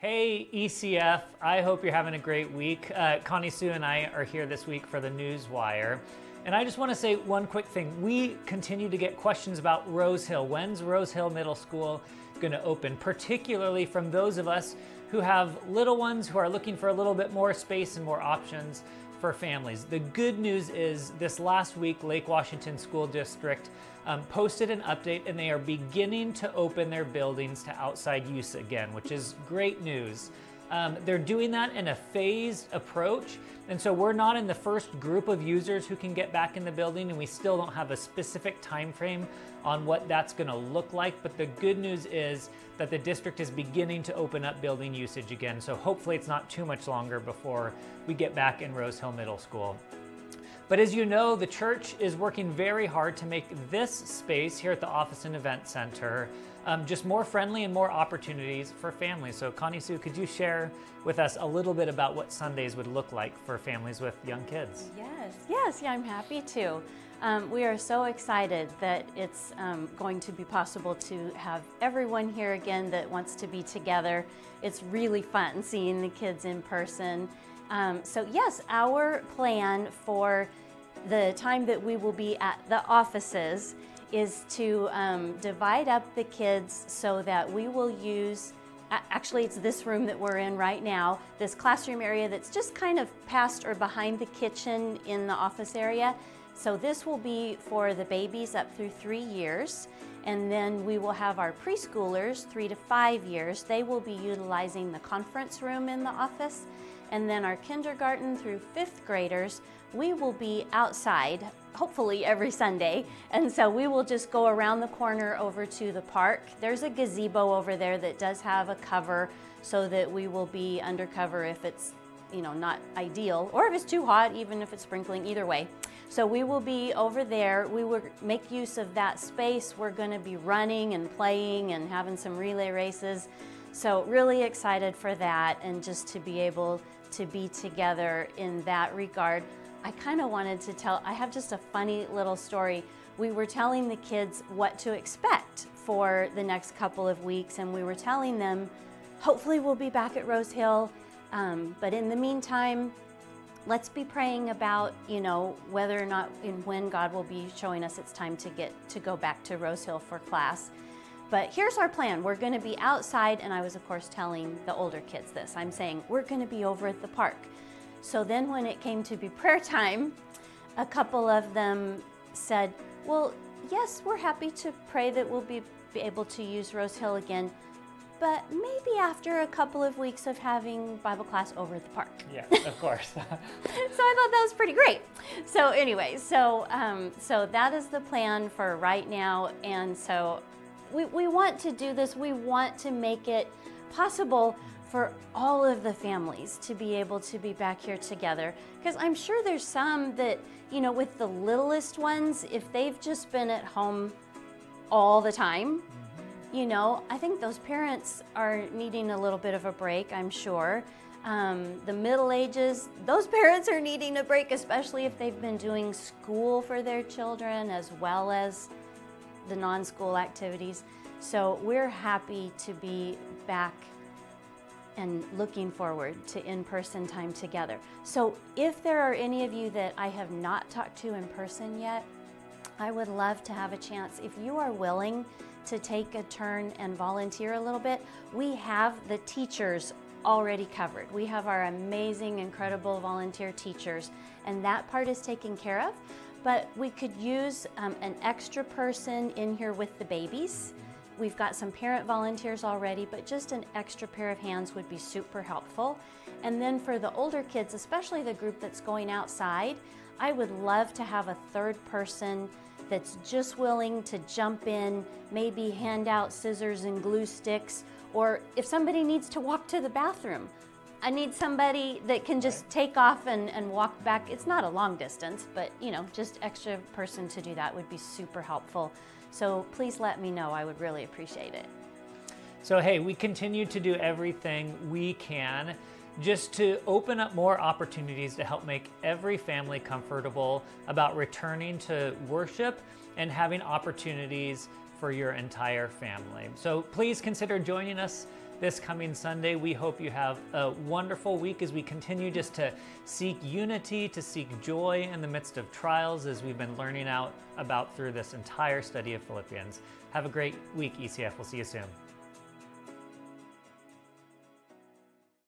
Hey ECF, I hope you're having a great week. ConnieSue and I are here this week for the Newswire. And I just want to say one quick thing. We continue to get questions about Rose Hill. When's Rose Hill Middle School going to open? Particularly from those of us who have little ones who are looking for a little bit more space and more options for families. The good news is this last week, Lake Washington School District posted an update and they are beginning to open their buildings to outside use again, which is great news. They're doing that in a phased approach. And so we're not in the first group of users who can get back in the building, and we still don't have a specific time frame on what that's going to look like. But the good news is that the district is beginning to open up building usage again. So hopefully it's not too much longer before we get back in Rose Hill Middle School. But as you know, the church is working very hard to make this space here at the Office and Event Center just more friendly and more opportunities for families. So ConnieSue, could you share with us a little bit about what Sundays would look like for families with young kids? Yes, I'm happy to. We are so excited that it's going to be possible to have everyone here again that wants to be together. It's really fun seeing the kids in person. So yes, our plan for the time that we will be at the offices is to divide up the kids so that we will use, actually it's this room that we're in right now, this classroom area that's just kind of past or behind the kitchen in the office area. So this will be for the babies up through 3 years. And then we will have our preschoolers, 3 to 5 years. They will be utilizing the conference room in the office. And then our kindergarten through 5th graders, we will be outside, hopefully every Sunday. And so we will just go around the corner over to the park. There's a gazebo over there that does have a cover so that we will be under cover if it's, not ideal, or if it's too hot, even if it's sprinkling, either way. So we will be over there. We will make use of that space. We're going to be running and playing and having some relay races. So really excited for that, and just to be able to be together in that regard. I kind of wanted to tell, I have just a funny little story. We were telling the kids what to expect for the next couple of weeks, and we were telling them, hopefully we'll be back at Rose Hill, but in the meantime, let's be praying about, whether or not and when God will be showing us it's time to go back to Rose Hill for class. But here's our plan. We're going to be outside, and I was, of course, telling the older kids this. I'm saying, we're going to be over at the park. So then when it came to be prayer time, a couple of them said, well, yes, we're happy to pray that we'll be able to use Rose Hill again, but maybe after a couple of weeks of having Bible class over at the park. Yeah, of course. So I thought that was pretty great. So anyway, so that is the plan for right now. And so we want to do this. We want to make it possible for all of the families to be able to be back here together. Because I'm sure there's some that, with the littlest ones, if they've just been at home all the time, I think those parents are needing a little bit of a break, I'm sure. The middle ages, those parents are needing a break, especially if they've been doing school for their children as well as the non-school activities. So we're happy to be back and looking forward to in-person time together. So if there are any of you that I have not talked to in person yet, I would love to have a chance. If you are willing to take a turn and volunteer a little bit, we have the teachers already covered. We have our amazing, incredible volunteer teachers, and that part is taken care of. But we could use an extra person in here with the babies. We've got some parent volunteers already, but just an extra pair of hands would be super helpful. And then for the older kids, especially the group that's going outside, I would love to have a third person that's just willing to jump in, maybe hand out scissors and glue sticks, or if somebody needs to walk to the bathroom, I need somebody that can just take off and walk back. It's not a long distance, but just extra person to do that would be super helpful. So please let me know. I would really appreciate it. So hey, we continue to do everything we can just to open up more opportunities to help make every family comfortable about returning to worship and having opportunities for your entire family. So please consider joining us this coming Sunday. We hope you have a wonderful week as we continue just to seek unity, to seek joy in the midst of trials, as we've been learning about through this entire study of Philippians. Have a great week, ECF. We'll see you soon.